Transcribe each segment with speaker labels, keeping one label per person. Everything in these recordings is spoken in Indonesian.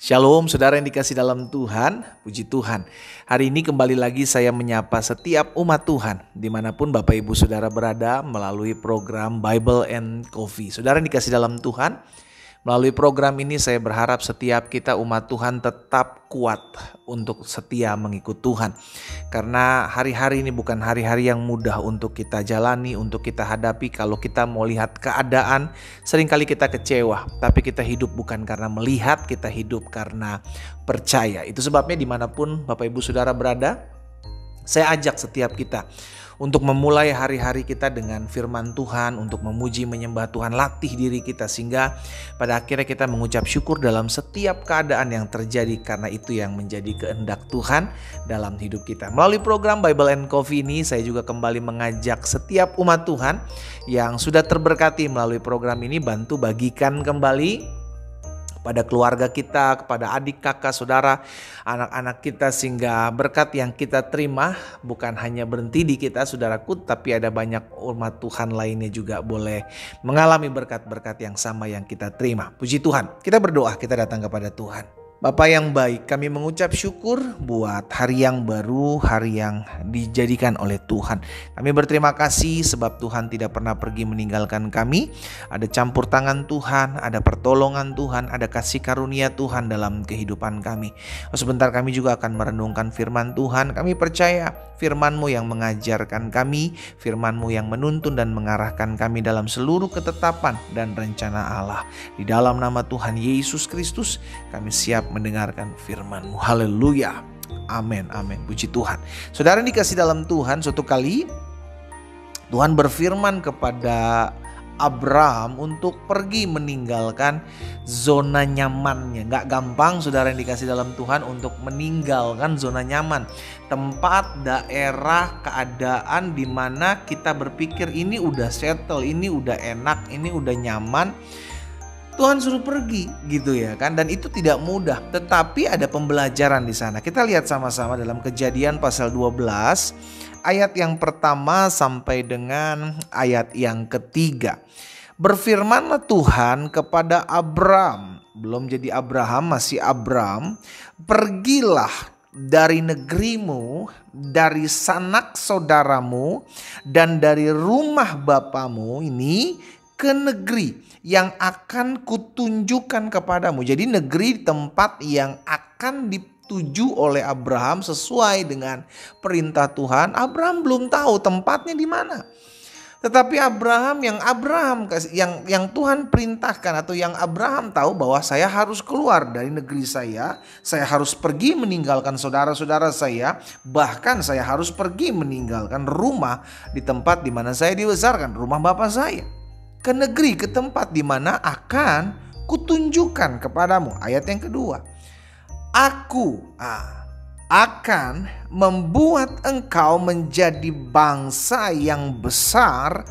Speaker 1: Shalom saudara yang dikasih dalam Tuhan, puji Tuhan. Hari ini kembali lagi saya menyapa setiap umat Tuhan dimanapun Bapak Ibu Saudara berada melalui program Bible and Coffee. Saudara yang dikasih dalam Tuhan, melalui program ini saya berharap setiap kita umat Tuhan tetap kuat untuk setia mengikut Tuhan. Karena hari-hari ini bukan hari-hari yang mudah untuk kita jalani, untuk kita hadapi. Kalau kita mau lihat keadaan, seringkali kita kecewa. Tapi kita hidup bukan karena melihat, kita hidup karena percaya. Itu sebabnya dimanapun Bapak Ibu Saudara berada, saya ajak setiap kita untuk memulai hari-hari kita dengan firman Tuhan, untuk memuji menyembah Tuhan, latih diri kita sehingga pada akhirnya kita mengucap syukur dalam setiap keadaan yang terjadi karena itu yang menjadi kehendak Tuhan dalam hidup kita. Melalui program Bible and Coffee ini saya juga kembali mengajak setiap umat Tuhan yang sudah terberkati melalui program ini, bantu bagikan kembali pada keluarga kita, kepada adik, kakak, saudara, anak-anak kita, sehingga berkat yang kita terima bukan hanya berhenti di kita saudaraku, tapi ada banyak umat Tuhan lainnya juga boleh mengalami berkat-berkat yang sama yang kita terima. Puji Tuhan, kita berdoa, kita datang kepada Tuhan. Bapa yang baik, kami mengucap syukur buat hari yang baru, hari yang dijadikan oleh Tuhan. Kami berterima kasih sebab Tuhan tidak pernah pergi meninggalkan kami. Ada campur tangan Tuhan, ada pertolongan Tuhan, ada kasih karunia Tuhan dalam kehidupan kami. Sebentar kami juga akan merenungkan firman Tuhan. Kami percaya firman-Mu yang mengajarkan kami, firman-Mu yang menuntun dan mengarahkan kami dalam seluruh ketetapan dan rencana Allah. Di dalam nama Tuhan Yesus Kristus, kami siap mendengarkan firman-Mu. Haleluya. Amin, amin. Puji Tuhan. Saudara dikasih dalam Tuhan, suatu kali Tuhan berfirman kepada Abraham untuk pergi meninggalkan zona nyamannya. Gak gampang saudara yang dikasih dalam Tuhan untuk meninggalkan zona nyaman. Tempat, daerah, keadaan di mana kita berpikir ini udah settle, ini udah enak, ini udah nyaman. Tuhan suruh pergi gitu ya kan, dan itu tidak mudah, tetapi ada pembelajaran di sana. Kita lihat sama-sama dalam Kejadian pasal 12 ayat yang pertama sampai dengan ayat yang ketiga. Berfirmanlah Tuhan kepada Abram, belum jadi Abraham, masih Abram, pergilah dari negerimu, dari sanak saudaramu, dan dari rumah bapamu ini ke negeri yang akan kutunjukkan kepadamu. Jadi negeri tempat yang akan dituju oleh Abraham sesuai dengan perintah Tuhan. Abraham belum tahu tempatnya di mana. Tetapi yang Tuhan perintahkan atau yang Abraham tahu bahwa saya harus keluar dari negeri saya harus pergi meninggalkan saudara-saudara saya, bahkan saya harus pergi meninggalkan rumah di tempat di mana saya dibesarkan, rumah bapak saya, ke negeri, ke tempat di mana akan kutunjukkan kepadamu. Ayat yang kedua, aku akan membuat engkau menjadi bangsa yang besar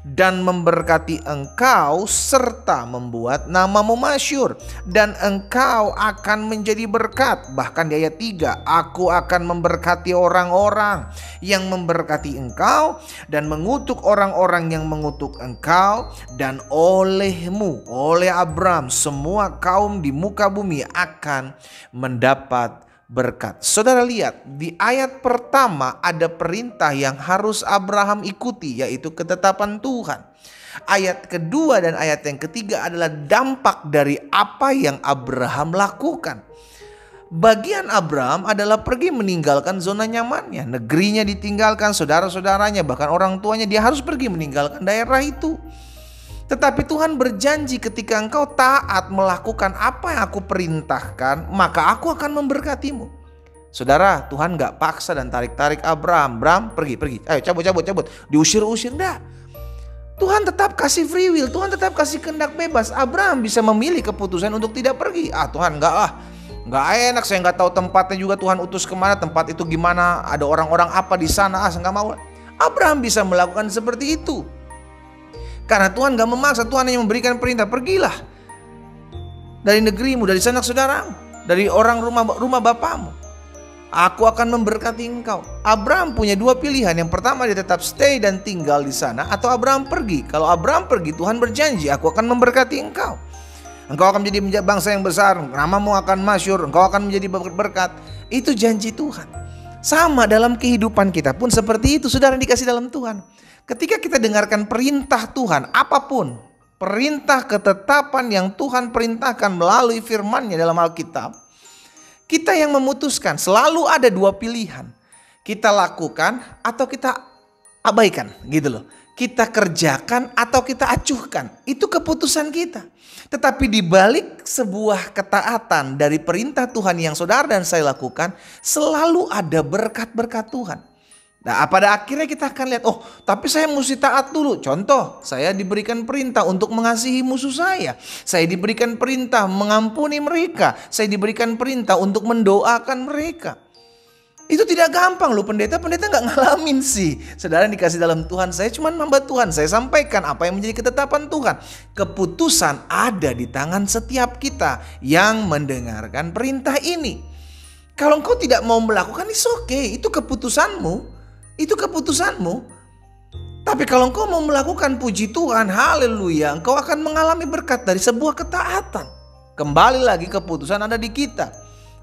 Speaker 1: dan memberkati engkau serta membuat namamu masyhur, dan engkau akan menjadi berkat. Bahkan di ayat 3, aku akan memberkati orang-orang yang memberkati engkau dan mengutuk orang-orang yang mengutuk engkau, dan olehmu, oleh Abram, semua kaum di muka bumi akan mendapat berkat. Saudara lihat di ayat pertama ada perintah yang harus Abraham ikuti, yaitu ketetapan Tuhan. Ayat kedua dan ayat yang ketiga adalah dampak dari apa yang Abraham lakukan. Bagian Abraham adalah pergi meninggalkan zona nyamannya, negerinya ditinggalkan, saudara-saudaranya, bahkan orang tuanya, dia harus pergi meninggalkan daerah itu. Tetapi Tuhan berjanji ketika engkau taat melakukan apa yang aku perintahkan, maka aku akan memberkatimu. Saudara, Tuhan gak paksa dan tarik-tarik Abraham. Abraham pergi, ayo cabut. Diusir-usir, enggak. Tuhan tetap kasih free will, Tuhan tetap kasih kehendak bebas. Abraham bisa memilih keputusan untuk tidak pergi. Tuhan enggak lah, enggak enak, saya enggak tahu tempatnya juga, Tuhan utus kemana, tempat itu gimana, ada orang-orang apa di sana, saya enggak mau. Abraham bisa melakukan seperti itu. Karena Tuhan gak memaksa, Tuhan hanya memberikan perintah, pergilah dari negerimu, dari sanak saudaramu, dari orang rumah bapamu. Aku akan memberkati engkau. Abraham punya dua pilihan. Yang pertama, dia tetap stay dan tinggal di sana, atau Abraham pergi. Kalau Abraham pergi, Tuhan berjanji, aku akan memberkati engkau. Engkau akan menjadi bangsa yang besar, namamu akan masyhur, engkau akan menjadi berkat. Itu janji Tuhan. Sama dalam kehidupan kita pun seperti itu, saudara yang dikasih dalam Tuhan. Ketika kita dengarkan perintah Tuhan, apapun, perintah ketetapan yang Tuhan perintahkan melalui firman-Nya dalam Alkitab, kita yang memutuskan. Selalu ada dua pilihan. Kita lakukan atau kita abaikan, gitu loh. Kita kerjakan atau kita acuhkan. Itu keputusan kita. Tetapi di balik sebuah ketaatan dari perintah Tuhan yang saudara dan saya lakukan, selalu ada berkat-berkat Tuhan. Nah, pada akhirnya kita akan lihat, oh tapi saya mesti taat dulu. Contoh, saya diberikan perintah untuk mengasihi musuh saya. Saya diberikan perintah mengampuni mereka. Saya diberikan perintah untuk mendoakan mereka. Itu tidak gampang loh pendeta gak ngalamin sih. Saudara yang dikasih dalam Tuhan, saya cuma hamba Tuhan. Saya sampaikan apa yang menjadi ketetapan Tuhan. Keputusan ada di tangan setiap kita yang mendengarkan perintah ini. Kalau engkau tidak mau melakukan, it's okay. Itu keputusanmu. Itu keputusanmu. Tapi kalau engkau mau melakukan, puji Tuhan, haleluya, engkau akan mengalami berkat dari sebuah ketaatan. Kembali lagi keputusan ada di kita.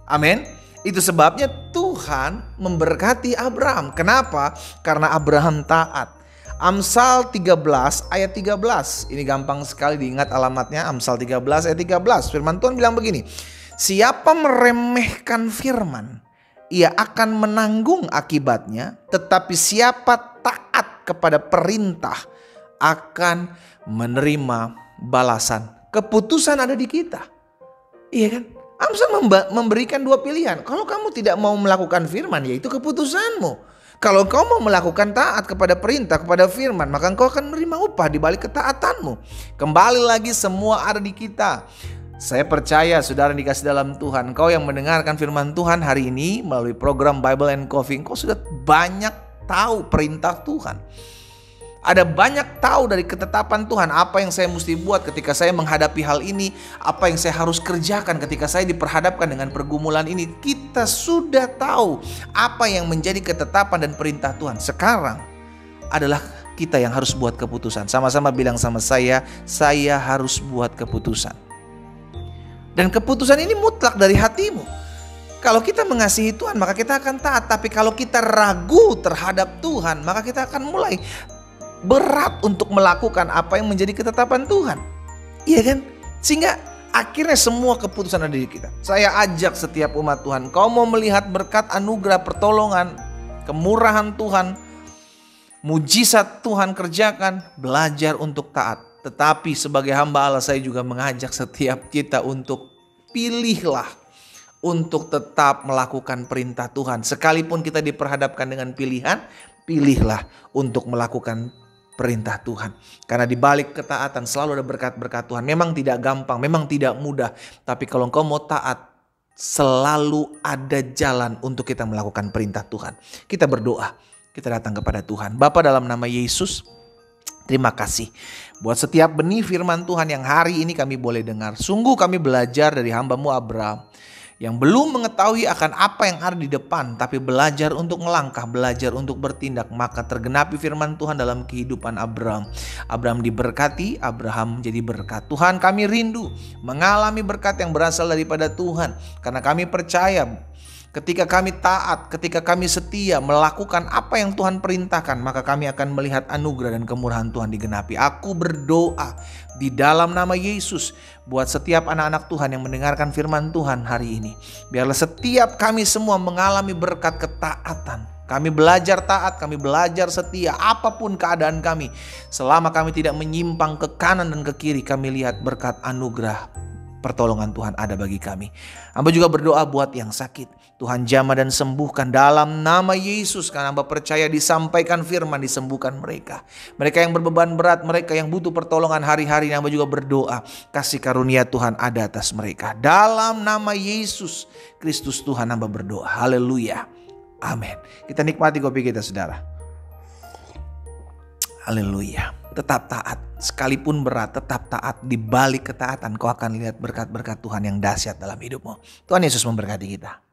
Speaker 1: Amin. Itu sebabnya Tuhan memberkati Abraham. Kenapa? Karena Abraham taat. Amsal 13 ayat 13. Ini gampang sekali diingat alamatnya. Amsal 13 ayat 13. Firman Tuhan bilang begini. Siapa meremehkan firman, ia akan menanggung akibatnya. Tetapi siapa taat kepada perintah akan menerima balasan. Keputusan ada di kita. Iya kan? Amsal memberikan dua pilihan. Kalau kamu tidak mau melakukan firman, ya itu keputusanmu. Kalau kau mau melakukan taat kepada perintah, kepada firman, maka engkau akan menerima upah di balik ketaatanmu. Kembali lagi semua ada di kita. Saya percaya saudara yang dikasih dalam Tuhan, engkau yang mendengarkan firman Tuhan hari ini melalui program Bible and Coffee, engkau sudah banyak tahu perintah Tuhan. Ada banyak tahu dari ketetapan Tuhan apa yang saya mesti buat ketika saya menghadapi hal ini, apa yang saya harus kerjakan ketika saya diperhadapkan dengan pergumulan ini. Kita sudah tahu apa yang menjadi ketetapan dan perintah Tuhan. Sekarang adalah kita yang harus buat keputusan. Sama-sama bilang sama saya harus buat keputusan. Dan keputusan ini mutlak dari hatimu. Kalau kita mengasihi Tuhan, maka kita akan taat. Tapi kalau kita ragu terhadap Tuhan, maka kita akan mulai berat untuk melakukan apa yang menjadi ketetapan Tuhan. Iya kan? Sehingga akhirnya semua keputusan ada di kita. Saya ajak setiap umat Tuhan, kau mau melihat berkat, anugerah, pertolongan, kemurahan Tuhan, mujizat Tuhan kerjakan, belajar untuk taat. Tetapi sebagai hamba Allah, saya juga mengajak setiap kita untuk pilihlah untuk tetap melakukan perintah Tuhan. Sekalipun kita diperhadapkan dengan pilihan, pilihlah untuk melakukan perintah Tuhan. Karena di balik ketaatan selalu ada berkat-berkat Tuhan. Memang tidak gampang, memang tidak mudah. Tapi kalau engkau mau taat, selalu ada jalan untuk kita melakukan perintah Tuhan. Kita berdoa, kita datang kepada Tuhan. Bapa, dalam nama Yesus, terima kasih buat setiap benih firman Tuhan yang hari ini kami boleh dengar. Sungguh kami belajar dari hamba-Mu Abraham, yang belum mengetahui akan apa yang ada di depan, tapi belajar untuk melangkah, belajar untuk bertindak, maka tergenapi firman Tuhan dalam kehidupan Abraham. Abraham diberkati, Abraham menjadi berkat. Tuhan, kami rindu mengalami berkat yang berasal daripada Tuhan, karena kami percaya ketika kami taat, ketika kami setia melakukan apa yang Tuhan perintahkan, maka kami akan melihat anugerah dan kemurahan Tuhan digenapi. Aku berdoa di dalam nama Yesus buat setiap anak-anak Tuhan yang mendengarkan firman Tuhan hari ini. Biarlah setiap kami semua mengalami berkat ketaatan. Kami belajar taat, kami belajar setia apapun keadaan kami. Selama kami tidak menyimpang ke kanan dan ke kiri, kami lihat berkat anugerah pertolongan Tuhan ada bagi kami. Hamba juga berdoa buat yang sakit. Tuhan jamah dan sembuhkan dalam nama Yesus. Karena hamba percaya disampaikan firman, disembuhkan mereka. Mereka yang berbeban berat, mereka yang butuh pertolongan hari-hari, hamba juga berdoa kasih karunia Tuhan ada atas mereka. Dalam nama Yesus Kristus Tuhan hamba berdoa. Haleluya. Amin. Kita nikmati kopi kita, saudara. Haleluya. Tetap taat, sekalipun berat, tetap taat. Di balik ketaatan kau akan lihat berkat-berkat Tuhan yang dahsyat dalam hidupmu. Tuhan Yesus memberkati kita.